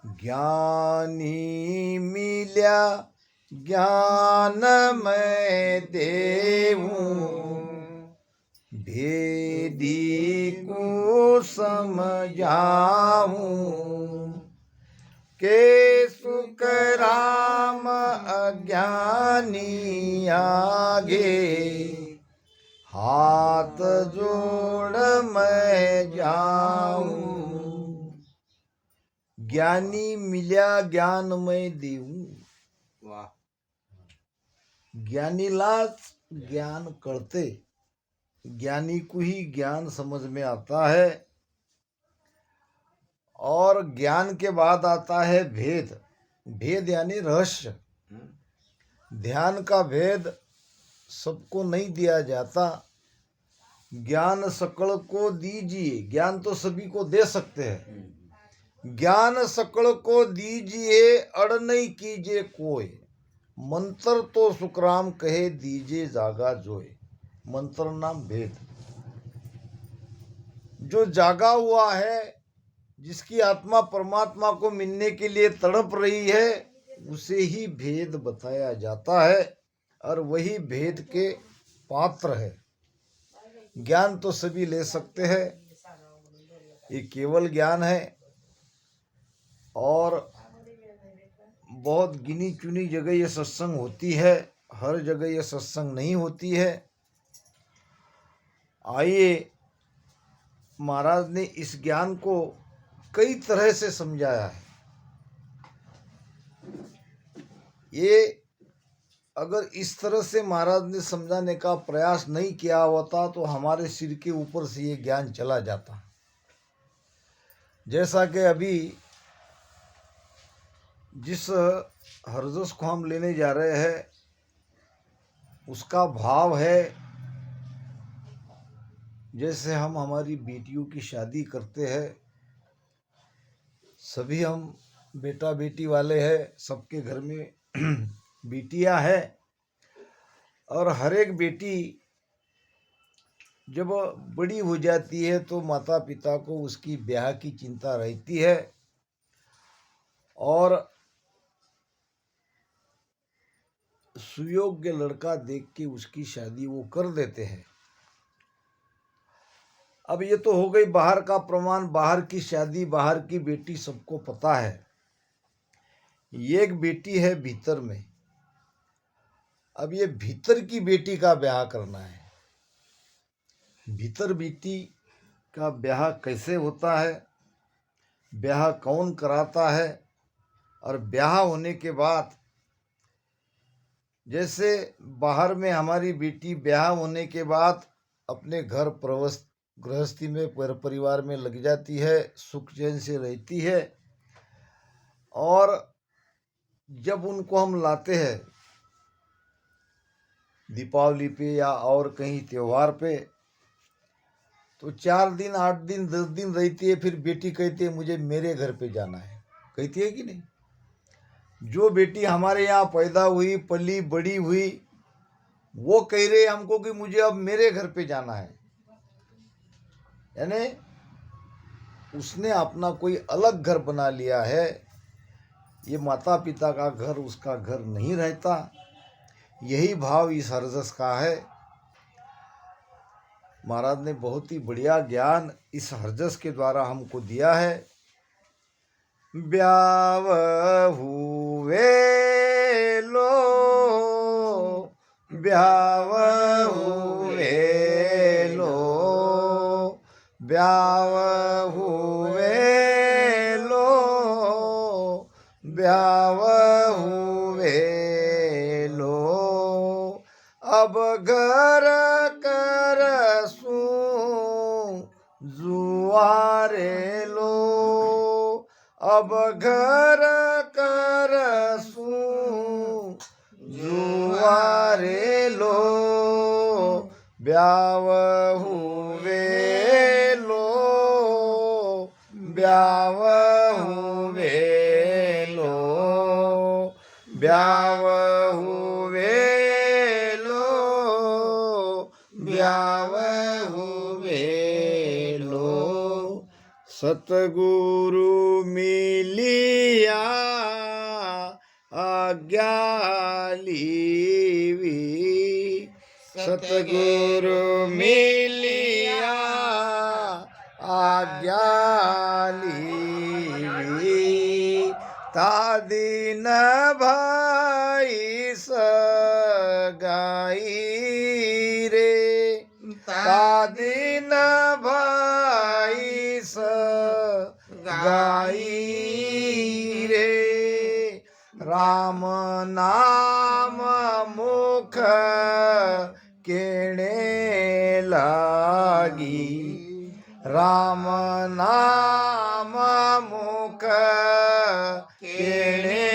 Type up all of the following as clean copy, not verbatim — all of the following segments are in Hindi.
ज्ञानी मिल्या ज्ञान मैं देऊं, भेदी को समझाऊं। के सुख राम अज्ञानी आगे, हाथ जोड़ मैं जाऊं। ज्ञानी मिल्या ज्ञान मैं देऊं. वाह. ज्ञानीलाच ज्ञान कळते, ज्ञानी को ही ज्ञान समझ में आता है. और ज्ञान के बाद आता है भेद. भेद यानी रहस्य. ध्यान का भेद सबको नहीं दिया जाता. ज्ञान सकल को दीजिए, ज्ञान तो सभी को दे सकते हैं. ज्ञान सकल को दीजिए, अड़ नहीं कीजिए कोई. मंत्र तो सुखराम कहे दीजिए जागा जोए. मंत्र नाम भेद. जो जागा हुआ है, जिसकी आत्मा परमात्मा को मिलने के लिए तड़प रही है, उसे ही भेद बताया जाता है और वही भेद के पात्र है. ज्ञान तो सभी ले सकते हैं, ये केवल ज्ञान है. और बहुत गिनी चुनी जगह ये सत्संग होती है, हर जगह ये सत्संग नहीं होती है. आइए, महाराज ने इस ज्ञान को कई तरह से समझाया है. ये अगर इस तरह से महाराज ने समझाने का प्रयास नहीं किया होता तो हमारे सिर के ऊपर से ये ज्ञान चला जाता. जैसा कि अभी जिस हरजस को हम लेने जा रहे हैं, उसका भाव है जैसे हम हमारी बेटियों की शादी करते हैं. सभी हम बेटा बेटी वाले हैं, सबके घर में बेटियां हैं. और हर एक बेटी जब बड़ी हो जाती है तो माता पिता को उसकी ब्याह की चिंता रहती है और सुयोग्य लड़का देख के उसकी शादी वो कर देते हैं. अब ये तो हो गई बाहर का प्रमाण, बाहर की शादी, बाहर की बेटी, सबको पता है. ये एक बेटी है भीतर में. अब ये भीतर की बेटी का ब्याह करना है. भीतर बेटी का ब्याह कैसे होता है, ब्याह कौन कराता है, और ब्याह होने के बाद जैसे बाहर में हमारी बेटी ब्याह होने के बाद अपने घर गृहस्थी में परिवार में लग जाती है, सुख चैन से रहती है. और जब उनको हम लाते हैं दीपावली पे या और कहीं त्योहार पे, तो 4 दिन 8 दिन 10 दिन रहती है. फिर बेटी कहती है मुझे मेरे घर पे जाना है. कहती है कि नहीं? जो बेटी हमारे यहाँ पैदा हुई, पली बड़ी हुई, वो कह रहे हमको कि मुझे अब मेरे घर पे जाना है. यानी उसने अपना कोई अलग घर बना लिया है. ये माता पिता का घर उसका घर नहीं रहता. यही भाव इस हरजस का है. महाराज ने बहुत ही बढ़िया ज्ञान इस हरजस के द्वारा हमको दिया है. ब्याव हुए लो, ब्याव हुए लो, ब्याव हुए लो, ब्याव हुए लो. अब घर कर सू जुआरे लो, अब घर कर सू जुआरे लो. ब्याव हुए लो, ब्याव हुए लो, ब्याव हुए लो, ब्याव हुए लो. सतगुरु मिली आज्ञा लीवी सतगुरु मिलिया आज्ञा लीवी तादीन भाई सगाई रे तादीन भाई सगाई रे राम नाम मुख केणे लागी राम नाम मुख केणे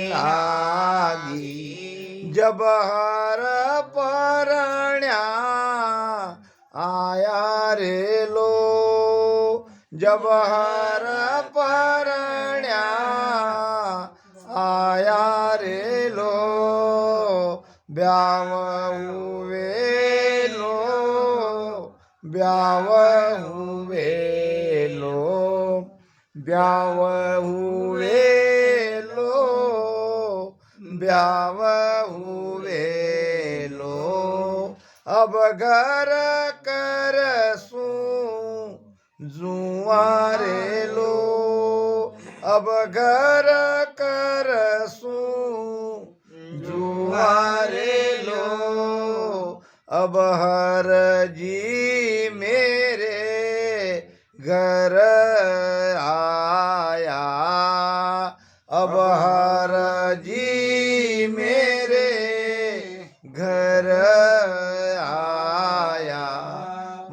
लागी जब हर परण्या आया रे लो जब हर परण्या आया रे लो ब्याव हुए लो ब्याव हुए लो ब्याव हुए लो ब्याव हुए लो अब घर कर सू जुआरे लो अब घर कर सू जुआरे लो अब हर जी मेरे घर आया अब हर जी मेरे घर आया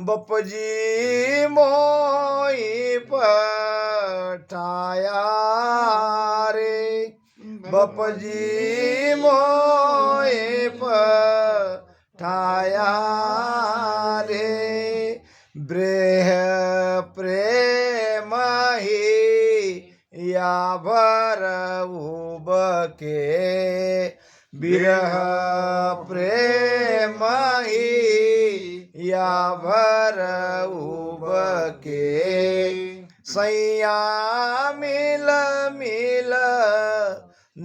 बपजी मोई पठाया रे बपजी मोई पठाया रे ब्रेह प्रेम ही या भर उबके बिरह प्रेम ही या भर उबके सैया मिल मिल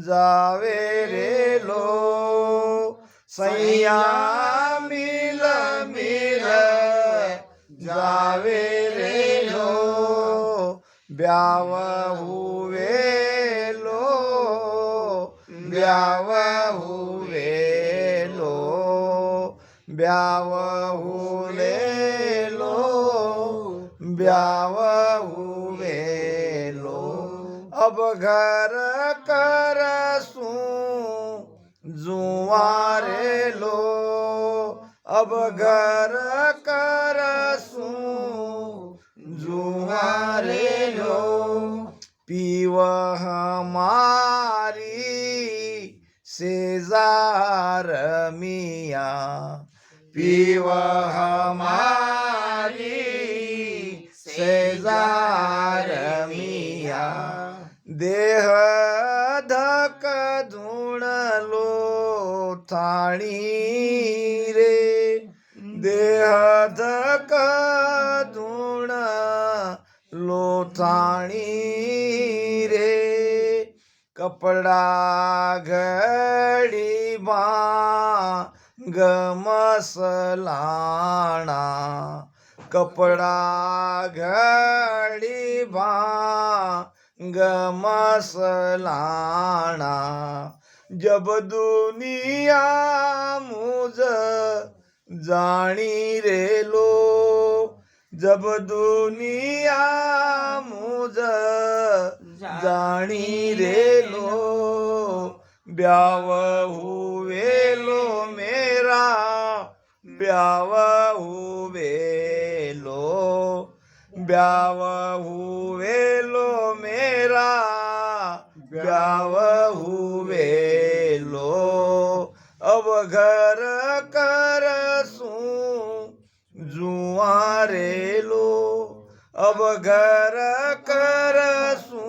जावे रे लो सैया मिल मिल जावे रे लो ब्याव हुए लो ब्याव हुए लो ब्याव हुए लो ब्याव हुए लो अब घर कर सू जुआरे लो अब घर कर सू जुआरे लो पीव हमारी सेजार मिया पीव हमारी सेजार मिया देह धक धुण लो थाणी रे देह धक धुण लो थाणी रे कपड़ा घड़ी गमसलाना कपड़ा घड़ी गमसलाना जब दुनिया मुझ जानी रे लो जब दुनिया मुझ जानी रे लो ब्याव हुए लो मेरा ब्याव हुए लो ब्याव हुए लो मेरा ब्याव हुए लो अब घर कर सू जुआरे लो अब घर कर सू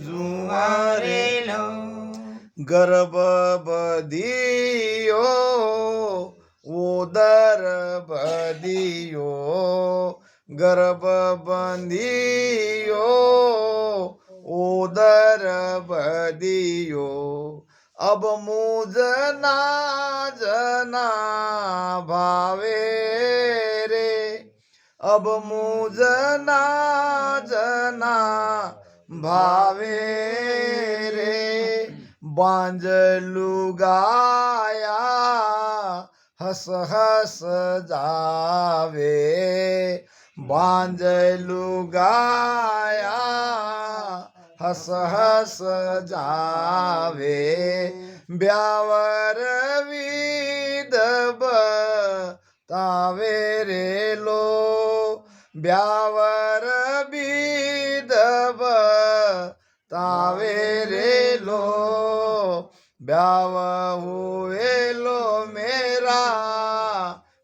जुआरे लो गर्भ बदियो उदर बदियो गर्भ बंदियो उदर बदियो दियो अब मुझ ना जना भावे रे अब मुझ ना जना भावे रे बांझ लुगाया हस हस जावे बांझ लुगाया हस हस जावे ब्यावर विदब तावे रे लो ब्यावर विदब तावे रे लो ब्याव हुए लो मेरा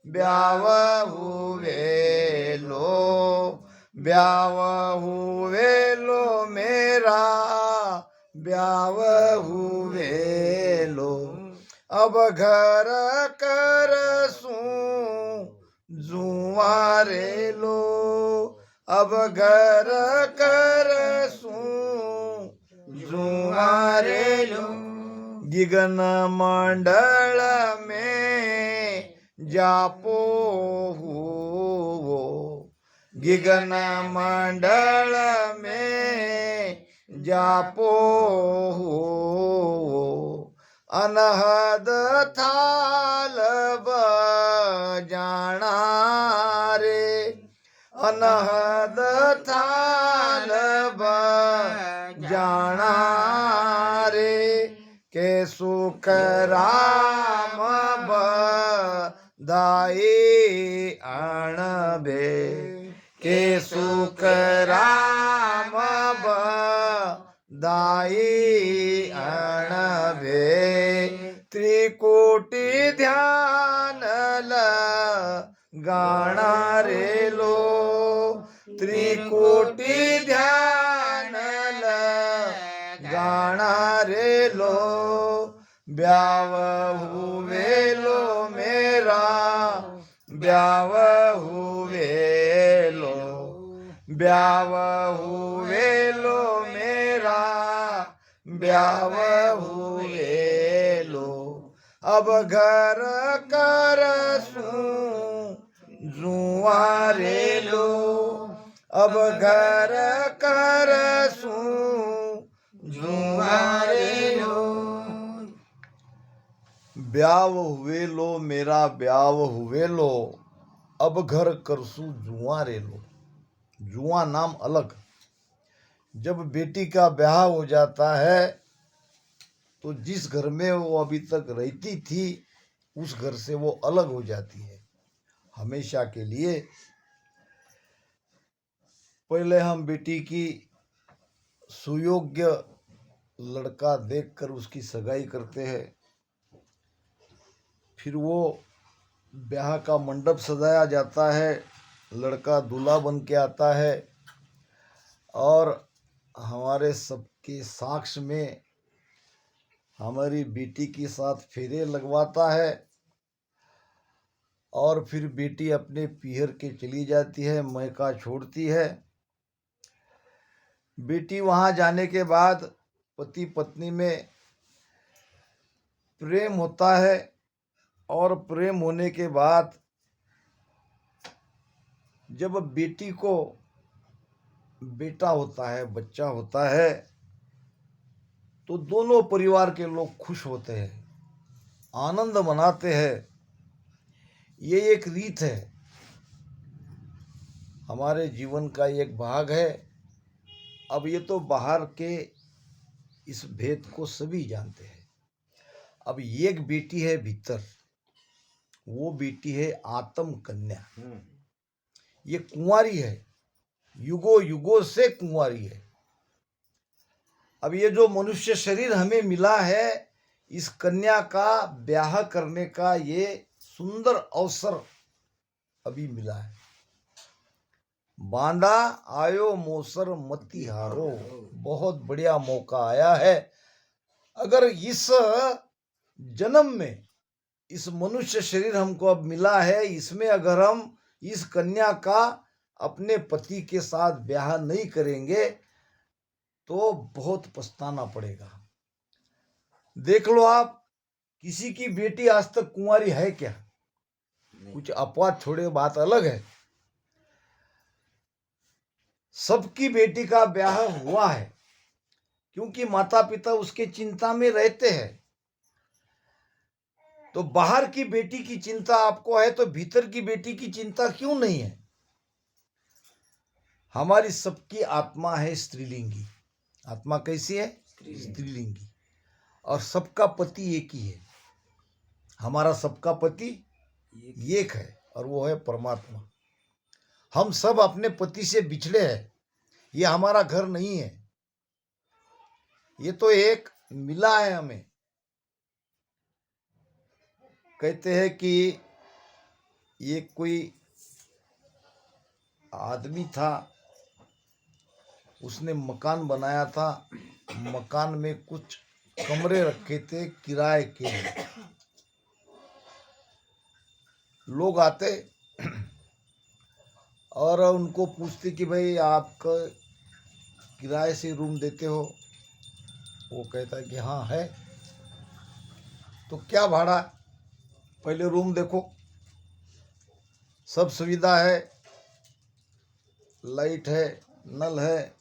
ब्याव हुए लो ब्याव हुए लो मेरा ब्याव हुए लो अब घर कर सूं जुआरे लो अब घर कर सूं जुआरे लो गिगन मंडल में जापो हुओ गिगन मंडल में जापो हुओ अनहद थाल बजाना रे अनहद थाल बजाना रे के सुख राम बधाई आणबे के सुख राम बधाई आणबे त्रिकोटि ध्यान गाना रे लो त्रिकोटि ध्यान गाना रे लो ब्याव हुए लो मेरा ब्याव हुए लो ब्याव हुए लो मेरा ब्याव हुए लो अब घर कर सूं जुआरे लो अब घर कर सूं जुआरे लो ब्याव हुए लो मेरा ब्याव हुए लो अब घर करसू जुआरे लो जुआ नाम अलग जब बेटी का ब्याह हो जाता है तो जिस घर में वो अभी तक रहती थी उस घर से वो अलग हो जाती है हमेशा के लिए पहले हम बेटी की सुयोग्य लड़का देखकर उसकी सगाई करते हैं फिर वो ब्याह का मंडप सजाया जाता है लड़का दूल्हा बन के आता है और हमारे सबके साक्ष्य में हमारी बेटी के साथ फेरे लगवाता है और फिर बेटी अपने पीहर के चली जाती है मैका छोड़ती है बेटी वहाँ जाने के बाद पति पत्नी में प्रेम होता है और प्रेम होने के बाद जब बेटी को बेटा होता है बच्चा होता है तो दोनों परिवार के लोग खुश होते हैं आनंद मनाते हैं ये एक रीत है हमारे जीवन का एक भाग है अब ये तो बाहर के इस भेद को सभी जानते हैं अब एक बेटी है भीतर वो बेटी है आत्म कन्या ये कुंवारी है युगों युगों से कुंवारी है अब ये जो मनुष्य शरीर हमें मिला है इस कन्या का ब्याह करने का ये सुंदर अवसर अभी मिला है बांदा आयो मोसर मती हारो बहुत बढ़िया मौका आया है अगर इस जन्म में इस मनुष्य शरीर हमको अब मिला है इसमें अगर हम इस कन्या का अपने पति के साथ ब्याह नहीं करेंगे तो बहुत पछताना पड़ेगा देख लो आप, किसी की बेटी आज तक कुंवारी है क्या? कुछ अपवाद छोड़े, बात अलग है। सबकी बेटी का ब्याह हुआ है, क्योंकि माता पिता उसके चिंता में रहते हैं। तो बाहर की बेटी की चिंता आपको है, तो भीतर की बेटी की चिंता क्यों नहीं है? हमारी सबकी आत्मा है स्त्रीलिंगी। आत्मा कैसी है? स्त्रीलिंगी। और सबका पति एक ही है। हमारा सबका पति एक है, और वो है परमात्मा। हम सब अपने पति से बिछड़े हैं। ये हमारा घर नहीं है, ये तो एक मिला है हमें। कहते हैं कि ये कोई आदमी था, उसने मकान बनाया था। मकान में कुछ कमरे रखे थे किराए के लिए। लोग आते और उनको पूछते कि भाई आप किराए से रूम देते हो? वो कहता है कि हाँ है। तो क्या भाड़ा? पहले रूम देखो, सब सुविधा है, लाइट है, नल है,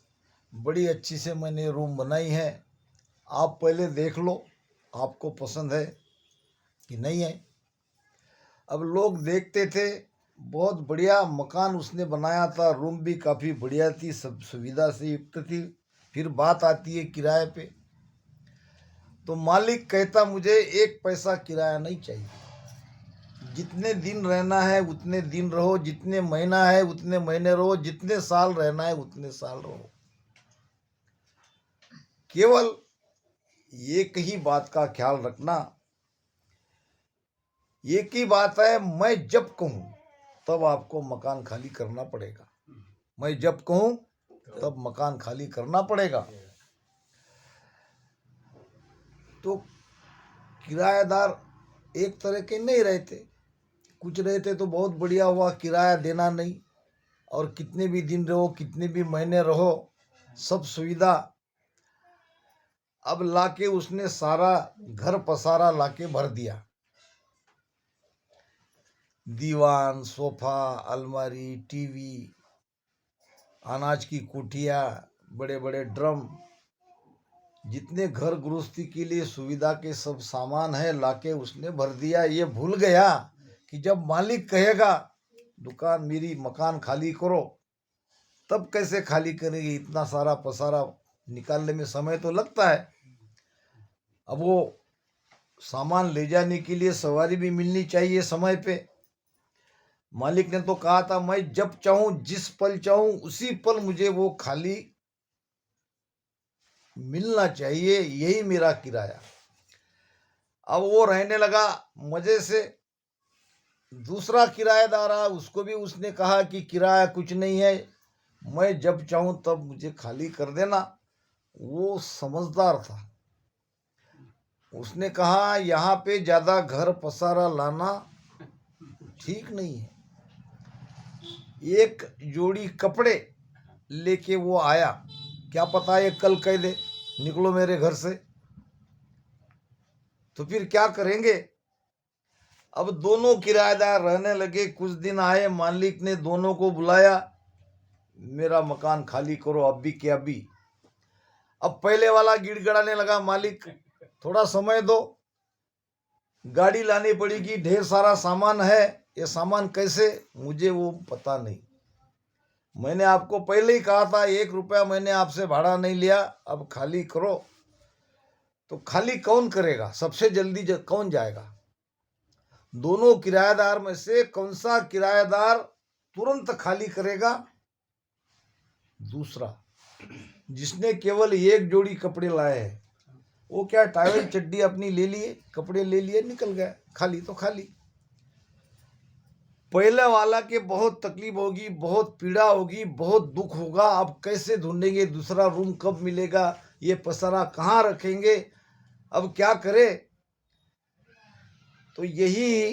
बड़ी अच्छी से मैंने रूम बनाई है, आप पहले देख लो, आपको पसंद है कि नहीं है। अब लोग देखते थे, बहुत बढ़िया मकान उसने बनाया था, रूम भी काफ़ी बढ़िया थी, सब सुविधा से युक्त थी। फिर बात आती है किराए पे, तो मालिक कहता मुझे एक पैसा किराया नहीं चाहिए। जितने दिन रहना है उतने दिन रहो, जितने महीना है उतने महीने रहो, जितने साल रहना है उतने साल रहो। केवल एक ही बात का ख्याल रखना, एक ही बात है, मैं जब कहूं तब आपको मकान खाली करना पड़ेगा। मैं जब कहूं तब मकान खाली करना पड़ेगा। तो किराएदार एक तरह के नहीं रहते, कुछ रहते तो बहुत बढ़िया हुआ, किराया देना नहीं, और कितने भी दिन रहो, कितने भी महीने रहो, सब सुविधा। अब लाके उसने सारा घर पसारा लाके भर दिया। दीवान, सोफा, अलमारी, टीवी, अनाज की कुटिया, बड़े बड़े ड्रम, जितने घर गृहस्थी के लिए सुविधा के सब सामान है लाके उसने भर दिया। ये भूल गया कि जब मालिक कहेगा दुकान मेरी, मकान खाली करो, तब कैसे खाली करेगी? इतना सारा पसारा निकालने में समय तो लगता है। अब वो सामान ले जाने के लिए सवारी भी मिलनी चाहिए समय पे। मालिक ने तो कहा था मैं जब चाहूं, जिस पल चाहूं उसी पल मुझे वो खाली मिलना चाहिए, यही मेरा किराया। अब वो रहने लगा मजे से। दूसरा किराएदार आया, उसको भी उसने कहा कि किराया कुछ नहीं है, मैं जब चाहूं तब मुझे खाली कर देना। वो समझदार था, उसने कहा यहाँ पे ज़्यादा घर पसारा लाना ठीक नहीं है। एक जोड़ी कपड़े लेके वो आया, क्या पता ये कल कह दे निकलो मेरे घर से, तो फिर क्या करेंगे? अब दोनों किराएदार रहने लगे। कुछ दिन आए, मालिक ने दोनों को बुलाया, मेरा मकान खाली करो अभी के अभी। अब पहले वाला गिड़गिड़ाने लगा, मालिक थोड़ा समय दो, गाड़ी लानी पड़ेगी, ढेर सारा सामान है, ये सामान कैसे? मुझे वो पता नहीं, मैंने आपको पहले ही कहा था 1 रुपया मैंने आपसे भाड़ा नहीं लिया, अब खाली करो। तो खाली कौन करेगा? सबसे जल्दी कौन जाएगा? दोनों किराएदार में से कौन सा किराएदार तुरंत खाली करेगा? दूसरा, जिसने केवल एक जोड़ी कपड़े लाए हैं। वो क्या, टावल चड्डी अपनी ले लिए, कपड़े ले लिए, निकल गया, खाली तो खाली। पहले वाला के बहुत तकलीफ होगी, बहुत पीड़ा होगी, बहुत दुख होगा। अब कैसे ढूंढेंगे दूसरा रूम, कब मिलेगा, ये पसारा कहाँ रखेंगे, अब क्या करे? तो यही,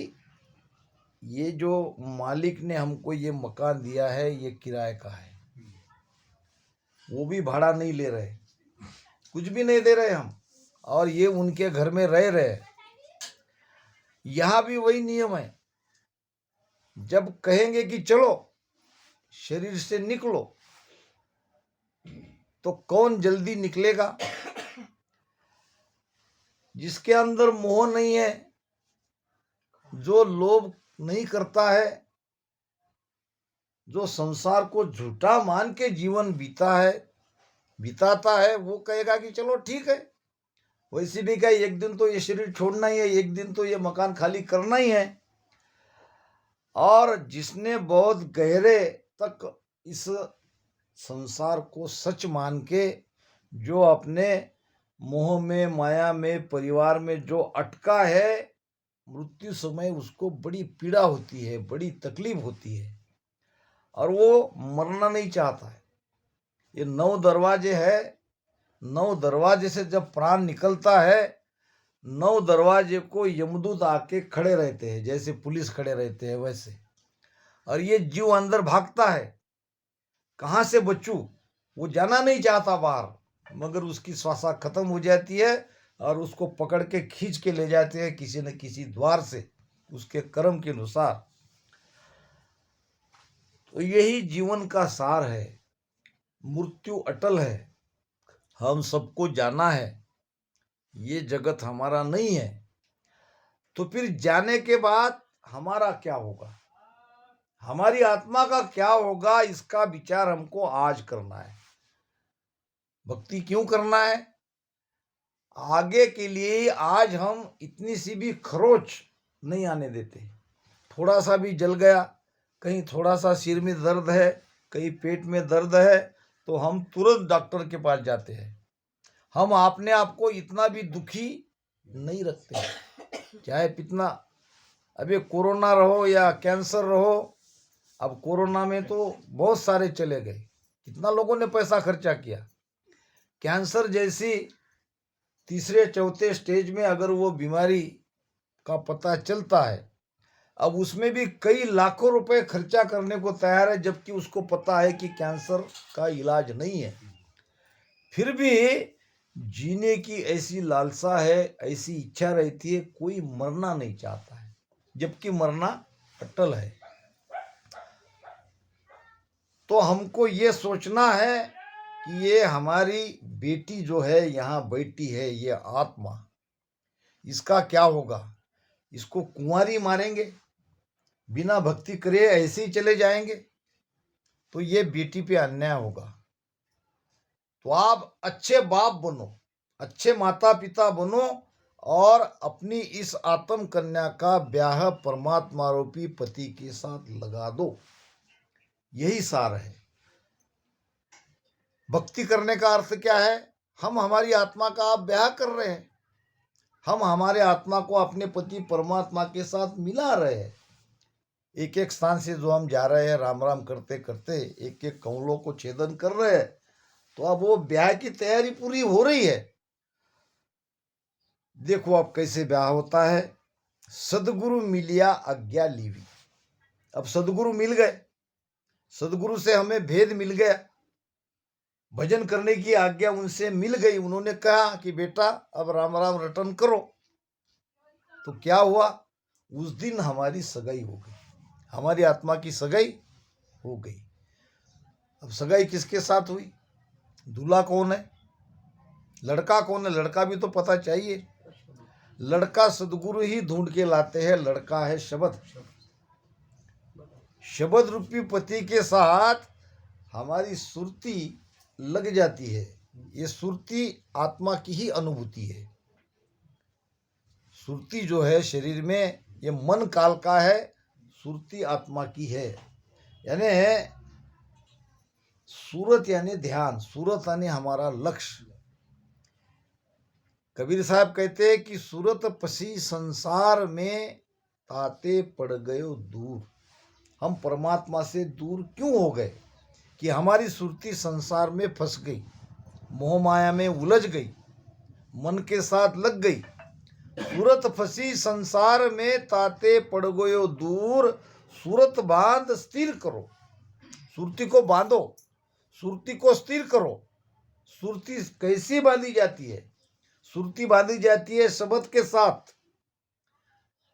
ये जो मालिक ने हमको ये मकान दिया है, ये किराए का है। वो भी भाड़ा नहीं ले रहे, कुछ भी नहीं दे रहे हम, और ये उनके घर में रह रहे। यहाँ भी वही नियम है, जब कहेंगे कि चलो शरीर से निकलो तो कौन जल्दी निकलेगा? जिसके अंदर मोह नहीं है, जो लोभ नहीं करता है, जो संसार को झूठा मान के जीवन बिताता है, वो कहेगा कि चलो ठीक है, वैसे भी क्या एक दिन तो ये शरीर छोड़ना ही है, एक दिन तो ये मकान खाली करना ही है। और जिसने बहुत गहरे तक इस संसार को सच मान के, जो अपने मोह में, माया में, परिवार में जो अटका है, मृत्यु समय उसको बड़ी पीड़ा होती है, बड़ी तकलीफ होती है और वो मरना नहीं चाहता है। ये 9 दरवाजे है, 9 दरवाजे से जब प्राण निकलता है, 9 दरवाजे को यमदूत आके खड़े रहते हैं, जैसे पुलिस खड़े रहते हैं वैसे। और ये जीव अंदर भागता है, कहाँ से बचूं, वो जाना नहीं चाहता बाहर, मगर उसकी श्वासा खत्म हो जाती है और उसको पकड़ के खींच के ले जाते हैं किसी न किसी द्वार से, उसके कर्म के अनुसार। तो यही जीवन का सार है। मृत्यु अटल है, हम सबको जाना है, ये जगत हमारा नहीं है। तो फिर जाने के बाद हमारा क्या होगा, हमारी आत्मा का क्या होगा, इसका विचार हमको आज करना है। भक्ति क्यों करना है? आगे के लिए आज हम इतनी सी भी खरोच नहीं आने देते। थोड़ा सा भी जल गया, कहीं थोड़ा सा सिर में दर्द है, कहीं पेट में दर्द है, तो हम तुरंत डॉक्टर के पास जाते हैं। हम अपने आप को इतना भी दुखी नहीं रखते, चाहे कितना, अभी कोरोना रहो या कैंसर रहो। अब कोरोना में तो बहुत सारे चले गए, कितना लोगों ने पैसा खर्चा किया। कैंसर जैसी तीसरे चौथे स्टेज में अगर वो बीमारी का पता चलता है, अब उसमें भी कई लाखों रुपए खर्चा करने को तैयार है, जबकि उसको पता है कि कैंसर का इलाज नहीं है। फिर भी जीने की ऐसी लालसा है, ऐसी इच्छा रहती है, कोई मरना नहीं चाहता है, जबकि मरना अटल है। तो हमको ये सोचना है कि ये हमारी बेटी जो है यहाँ बैठी है, ये आत्मा, इसका क्या होगा? इसको कुंवारी मारेंगे, बिना भक्ति करे ऐसे ही चले जाएंगे, तो ये बेटी पे अन्याय होगा। तो आप अच्छे बाप बनो, अच्छे माता पिता बनो और अपनी इस आत्म कन्या का ब्याह परमात्मा रूपी पति के साथ लगा दो, यही सार है। भक्ति करने का अर्थ क्या है? हम हमारी आत्मा का आप ब्याह कर रहे हैं, हम हमारे आत्मा को अपने पति परमात्मा के साथ मिला रहे हैं। एक एक स्थान से जो हम जा रहे हैं, राम राम करते करते एक एक कौलों को छेदन कर रहे हैं, तो अब वो ब्याह की तैयारी पूरी हो रही है। देखो अब कैसे ब्याह होता है। सदगुरु मिलिया आज्ञा लीवी। अब सदगुरु मिल गए, सदगुरु से हमें भेद मिल गया, भजन करने की आज्ञा उनसे मिल गई। उन्होंने कहा कि बेटा अब राम राम रटन करो। तो क्या हुआ? उस दिन हमारी सगाई हो गई, हमारी आत्मा की सगाई हो गई। अब सगाई किसके साथ हुई? दूल्हा कौन है, लड़का कौन है? लड़का भी तो पता चाहिए। लड़का सदगुरु ही ढूंढ के लाते हैं, लड़का है शब्द। शब्द रूपी पति के साथ हमारी सुरती लग जाती है। ये सुरती आत्मा की ही अनुभूति है। सुरती जो है शरीर में, ये मन काल का है, सुरती आत्मा की है। यानी सूरत यानी ध्यान, सूरत यानी हमारा लक्ष्य। कबीर साहब कहते हैं कि सूरत पसी संसार में ताते पड़ गयो दूर। हम परमात्मा से दूर क्यों हो गए? कि हमारी सुरती संसार में फंस गई, मोह माया में उलझ गई, मन के साथ लग गई। सूरत फंसी संसार में ताते पड़ गयो दूर। सूरत बांध स्थिर करो, सुरती को बांधो, सुरती को स्थिर करो। सुरती कैसी बांधी जाती है? सुरती बांधी जाती है शब्द के साथ।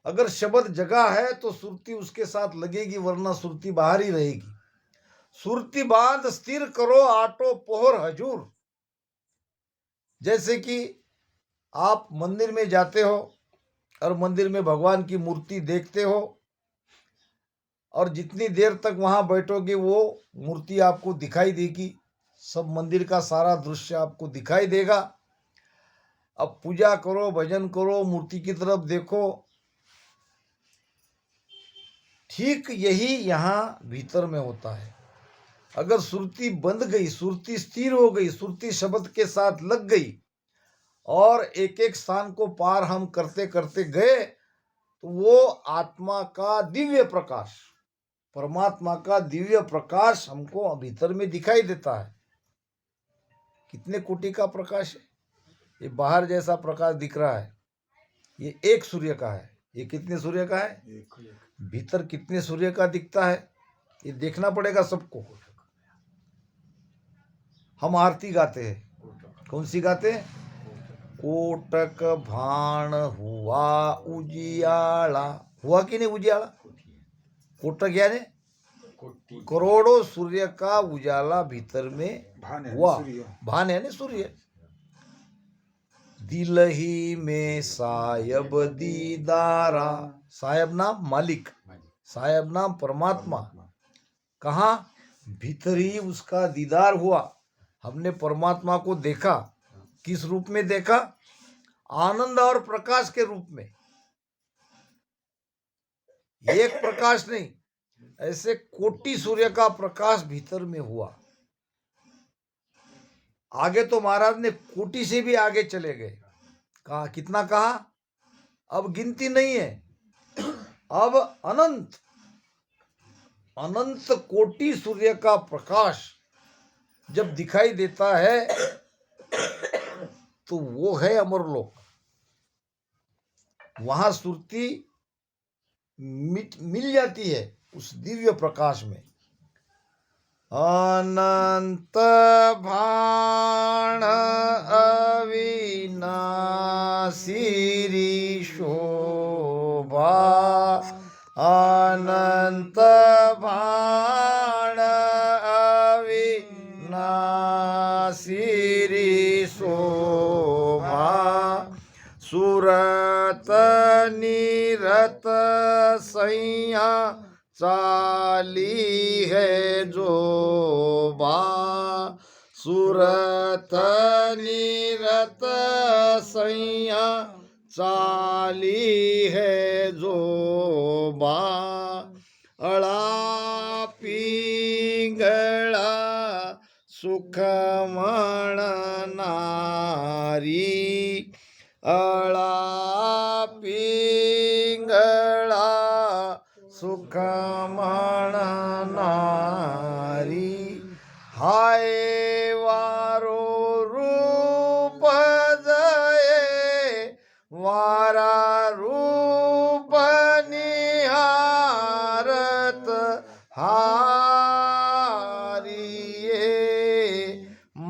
अगर शब्द जगह है तो सुरती उसके साथ लगेगी, वरना सुरती बाहर ही रहेगी। सुरती बांध स्थिर करो आटो पोहर हजूर। जैसे कि आप मंदिर में जाते हो और मंदिर में भगवान की मूर्ति देखते हो, और जितनी देर तक वहां बैठोगे वो मूर्ति आपको दिखाई देगी, सब मंदिर का सारा दृश्य आपको दिखाई देगा। अब पूजा करो, भजन करो, मूर्ति की तरफ देखो। ठीक यही यहाँ भीतर में होता है। अगर सुरती बंध गई, सुरती स्थिर हो गई, सुरती शब्द के साथ लग गई और एक एक स्थान को पार हम करते करते गए, तो वो आत्मा का दिव्य प्रकाश, परमात्मा का दिव्य प्रकाश हमको भीतर में दिखाई देता है। कितने कोटि का प्रकाश है। ये बाहर जैसा प्रकाश दिख रहा है, ये एक सूर्य का है। ये कितने सूर्य का है? भीतर कितने सूर्य का दिखता है, ये देखना पड़ेगा सबको। हम आरती गाते हैं, कौन सी गाते हैं? कोटक भाण हुआ उजियाला। हुआ कि नहीं उजियाला? कोटक यानी करोड़ों सूर्य का उजाला भीतर में हुआ। भान यानी सूर्य। दिल ही में सायब दीदारा। सायब नाम मालिक, सायब नाम परमात्मा। कहाँ? भीतर ही उसका दीदार हुआ। हमने परमात्मा को देखा। किस रूप में देखा? आनंद और प्रकाश के रूप में। एक प्रकाश नहीं, ऐसे कोटि सूर्य का प्रकाश भीतर में हुआ। आगे तो महाराज ने कोटि से भी आगे चले गए। कहा, कितना कहा? अब गिनती नहीं है, अब अनंत अनंत कोटि सूर्य का प्रकाश जब दिखाई देता है तो वो है अमरलोक। वहां सुरती मिल जाती है उस दिव्य प्रकाश में। अनंत भाण अविनाशी शोभा। अनंत भाण अविनाशी शोभा। सुरत निरत सैया चाली है जोबा। सुरत निरत सैया चाली है जोबा। अड़ा पिंगला सुखमण नारी। अड़ा पिंगला सुखमण नारी। हाय वारो रूप जये वारा रूप निहारत हारिये।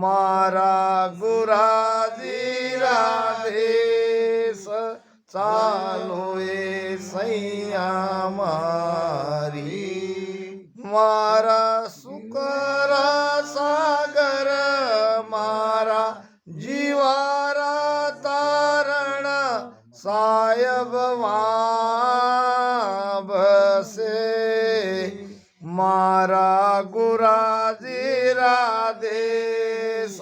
मारा गुराजी राधेश चालो ए सैया मारी। मारा सुकरा सागर मारा जीवारा तारण सायब वहाँ बसे। मारा गुराजी राधेश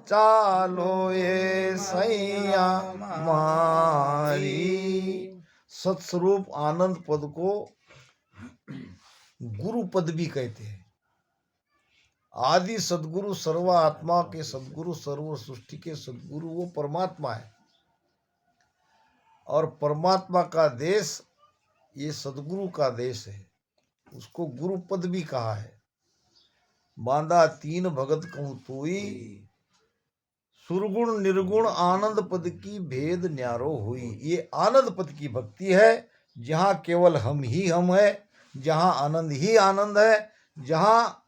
चालो ये सैया मारी। सत्स्वरूप आनंद पद को गुरु पद भी कहते हैं। आदि सदगुरु, सर्व आत्मा के सदगुरु, सर्व सृष्टि के सदगुरु वो परमात्मा है। और परमात्मा का देश ये सदगुरु का देश है, उसको गुरु पद भी कहा है। बांधा तीन भगत कहूँ तोई, सुरगुण निर्गुण आनंद पद की भेद न्यारो हुई। ये आनंद पद की भक्ति है, जहाँ केवल हम ही हम है, जहाँ आनंद ही आनंद है, जहाँ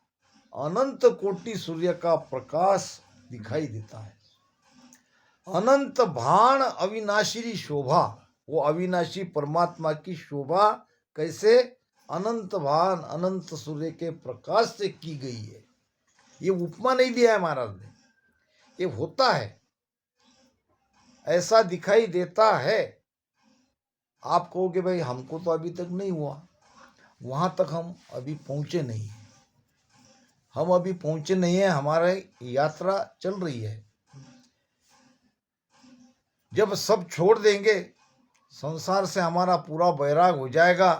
अनंत कोटि सूर्य का प्रकाश दिखाई देता है। अनंत भाण अविनाशी शोभा, वो अविनाशी परमात्मा की शोभा कैसे? अनंत भान अनंत सूर्य के प्रकाश से की गई है। ये उपमा नहीं दिया है महाराज ने, ये होता है, ऐसा दिखाई देता है। आप कहोगे भाई हमको तो अभी तक नहीं हुआ, वहां तक हम अभी पहुंचे नहीं हैं, हम अभी पहुंचे नहीं है, हमारी यात्रा चल रही है। जब सब छोड़ देंगे, संसार से हमारा पूरा वैराग हो जाएगा,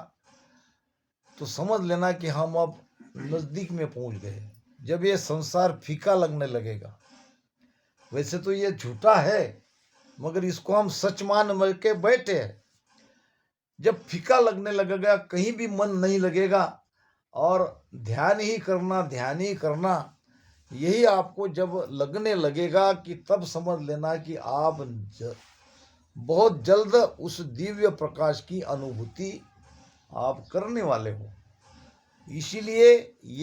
तो समझ लेना कि हम अब नजदीक में पहुंच गए। जब ये संसार फीका लगने लगेगा, वैसे तो ये झूठा है मगर इसको हम सच मान के बैठे हैं। जब फीका लगने लगेगा, कहीं भी मन नहीं लगेगा और ध्यान ही करना, ध्यान ही करना, यही आपको जब लगने लगेगा कि तब समझ लेना कि आप बहुत जल्द उस दिव्य प्रकाश की अनुभूति आप करने वाले हो। इसीलिए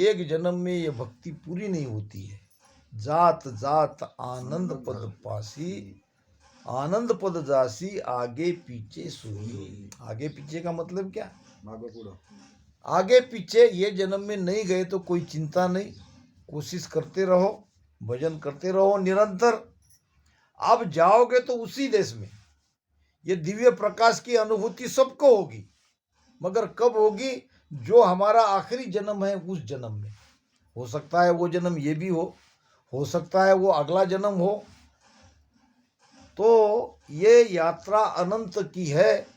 एक जन्म में ये भक्ति पूरी नहीं होती है। जात जात आनंद पद पासी, आनंद पद जासी आगे पीछे सोई। आगे पीछे का मतलब क्या? आगे पीछे ये जन्म में नहीं गए तो कोई चिंता नहीं, कोशिश करते रहो, भजन करते रहो निरंतर। अब जाओगे तो उसी देश में ये दिव्य प्रकाश की अनुभूति सबको होगी, मगर कब होगी? जो हमारा आखिरी जन्म है उस जन्म में। हो सकता है वो जन्म ये भी हो सकता है वो अगला जन्म हो। तो ये यात्रा अनंत की है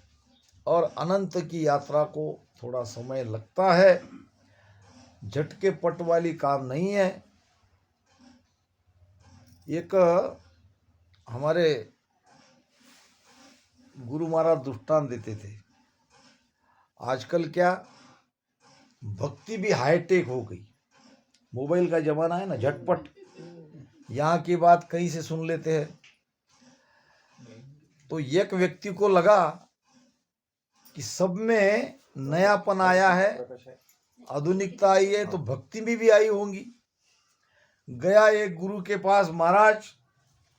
और अनंत की यात्रा को थोड़ा समय लगता है, झटके पट वाली काम नहीं है। एक हमारे गुरु महाराज दृष्टांत देते थे, आजकल क्या भक्ति भी हाईटेक हो गई, मोबाइल का जमाना है ना, झटपट यहाँ की बात कहीं से सुन लेते हैं। तो एक व्यक्ति को लगा कि सब में नयापन आया है, आधुनिकता आई है, तो भक्ति में भी आई होंगी। गया एक गुरु के पास, महाराज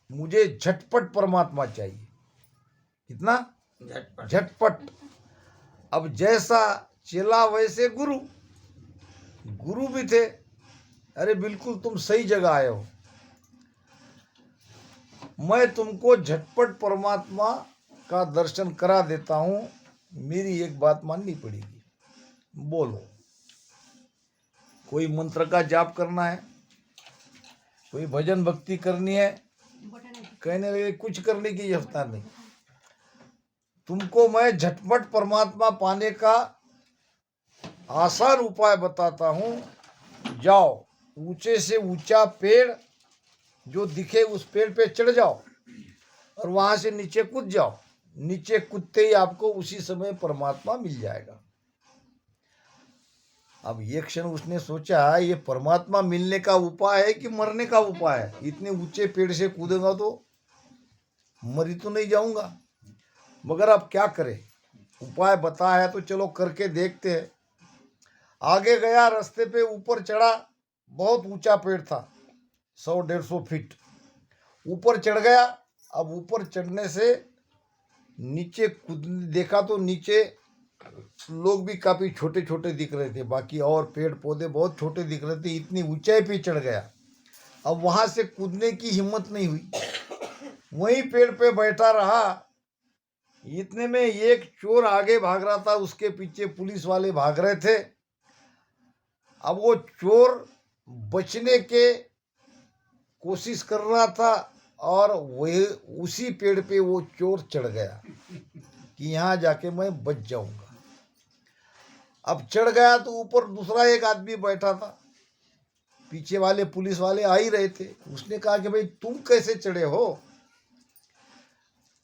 मुझे झटपट परमात्मा चाहिए। कितना झटपट। अब जैसा चेला वैसे गुरु, गुरु भी थे, अरे बिल्कुल तुम सही जगह आए हो, मैं तुमको झटपट परमात्मा का दर्शन करा देता हूं, मेरी एक बात माननी पड़ेगी। बोलो। कोई मंत्र का जाप करना है, कोई भजन भक्ति करनी है, कहने लगे कुछ करने की आवश्यकता नहीं, तुमको मैं झटपट परमात्मा पाने का आसान उपाय बताता हूं। जाओ, ऊंचे से ऊंचा पेड़ जो दिखे उस पेड़ पे चढ़ जाओ और वहां से नीचे कूद जाओ। नीचे कूदते ही आपको उसी समय परमात्मा मिल जाएगा। अब ये क्षण उसने सोचा, ये परमात्मा मिलने का उपाय है कि मरने का उपाय है? इतने ऊंचे पेड़ से कूदेगा तो मरी तो नहीं जाऊंगा, मगर अब क्या करें, उपाय बताया है तो चलो करके देखते हैं। आगे गया, रास्ते पे ऊपर चढ़ा, बहुत ऊंचा पेड़ था, 100-150 फीट ऊपर चढ़ गया। अब ऊपर चढ़ने से नीचे कूद देखा तो नीचे लोग भी काफी छोटे छोटे दिख रहे थे, बाकी और पेड़ पौधे बहुत छोटे दिख रहे थे, इतनी ऊंचाई पे चढ़ गया। अब वहां से कूदने की हिम्मत नहीं हुई, वहीं पेड़ पे बैठा रहा। इतने में एक चोर आगे भाग रहा था, उसके पीछे पुलिस वाले भाग रहे थे। अब वो चोर बचने के कोशिश कर रहा था और वही उसी पेड़ पे वो चोर चढ़ गया कि यहाँ जाके मैं बच जाऊंगा। अब चढ़ गया तो ऊपर दूसरा एक आदमी बैठा था, पीछे वाले पुलिस वाले आ ही रहे थे। उसने कहा कि भाई तुम कैसे चढ़े हो?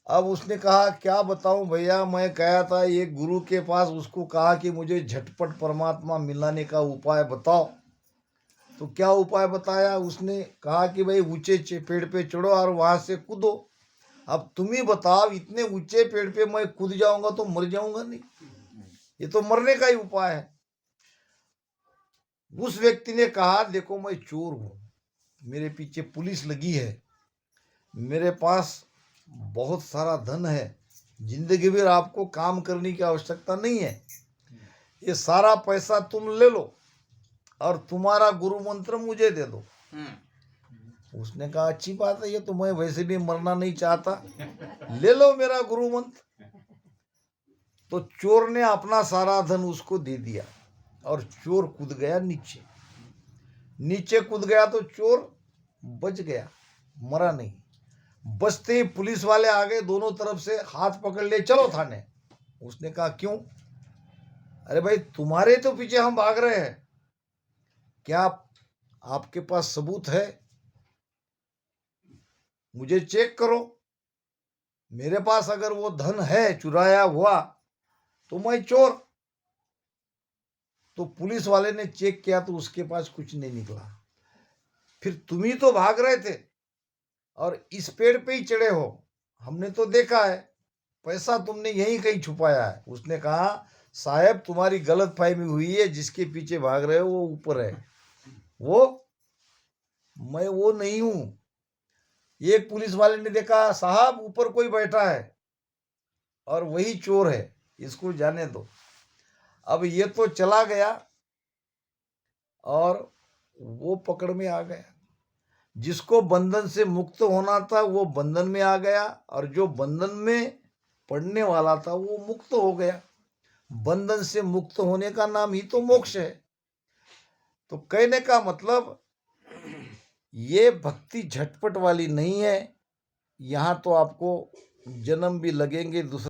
अब उसने कहा क्या बताऊं भैया, मैं गया था एक गुरु के पास, उसको कहा कि मुझे झटपट परमात्मा मिलाने का उपाय बताओ। तो क्या उपाय बताया? उसने कहा कि भाई ऊंचे पेड़ पे चढ़ो और वहां से कूदो। अब तुम ही बताओ, इतने ऊंचे पेड़ पे मैं कूद जाऊंगा तो मर जाऊंगा नहीं? ये तो मरने का ही उपाय है। उस व्यक्ति ने कहा देखो मैं चोर हूं, मेरे पीछे पुलिस लगी है, मेरे पास बहुत सारा धन है, जिंदगी भर आपको काम करने की आवश्यकता नहीं है, ये सारा पैसा तुम ले लो और तुम्हारा गुरु मंत्र मुझे दे दो। उसने कहा अच्छी बात है, ये तो मैं वैसे भी मरना नहीं चाहता, ले लो मेरा गुरु मंत्र। तो चोर ने अपना सारा धन उसको दे दिया और चोर कूद गया नीचे। नीचे कूद गया तो चोर बच गया, मरा नहीं। बचते ही पुलिस वाले आ गए, दोनों तरफ से हाथ पकड़ ले, चलो थाने। उसने कहा क्यों? अरे भाई तुम्हारे तो पीछे हम भाग रहे हैं, क्या आपके पास सबूत है? मुझे चेक करो, मेरे पास अगर वो धन है चुराया हुआ तो मैं चोर। तो पुलिस वाले ने चेक किया तो उसके पास कुछ नहीं निकला। फिर तुम ही तो भाग रहे थे और इस पेड़ पे ही चढ़े हो, हमने तो देखा है, पैसा तुमने यहीं कहीं छुपाया है। उसने कहा साहब तुम्हारी गलत फहमी हुई है, जिसके पीछे भाग रहे हो वो ऊपर है, मैं वो नहीं हूं। एक पुलिस वाले ने देखा साहब ऊपर कोई बैठा है और वही चोर है, इसको जाने दो। अब ये तो चला गया और वो पकड़ में आ गया। जिसको बंधन से मुक्त होना था वो बंधन में आ गया और जो बंधन में पड़ने वाला था वो मुक्त हो गया। बंधन से मुक्त होने का नाम ही तो मोक्ष है। तो कहने का मतलब ये भक्ति झटपट वाली नहीं है। यहाँ तो आपको जन्म भी लगेंगे, दूसरा